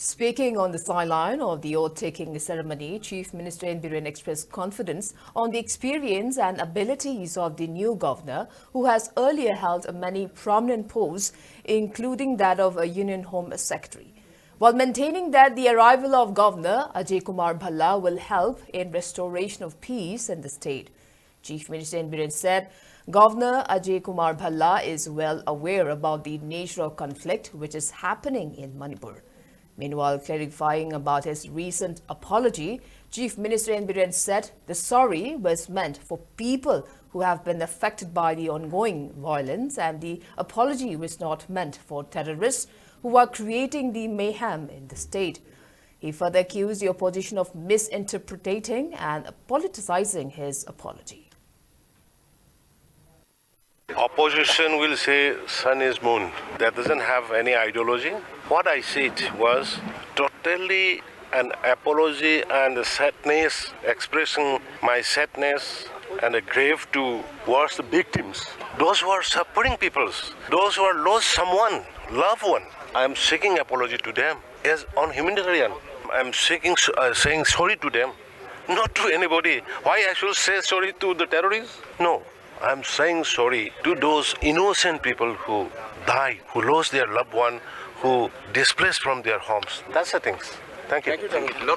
Speaking on the sideline of the oath-taking ceremony, Chief Minister N. Biren expressed confidence on the experience and abilities of the new governor, who has earlier held many prominent posts, including that of a Union Home Secretary, while maintaining that the arrival of Governor Ajay Kumar Bhalla will help in restoration of peace in the state. Chief Minister N. Biren said Governor Ajay Kumar Bhalla is well aware about the nature of conflict which is happening in Manipur. Meanwhile, clarifying about his recent apology, Chief Minister N. Biren said the sorry was meant for people who have been affected by the ongoing violence, and the apology was not meant for terrorists who are creating the mayhem in the state. He further accused the opposition of misinterpreting and politicizing his apology. Opposition will say sun is moon. That doesn't have any ideology. What I said was totally an apology and a sadness, expressing my sadness and a grave towards the victims. Those who are suffering peoples, those who are lost someone, loved one. I am seeking apology to them as on humanitarian. I am saying sorry to them, not to anybody. Why I should say sorry to the terrorists? No. I'm saying sorry to those innocent people who died, who lost their loved one, who displaced from their homes. That's the thing. Thank you. Thank you.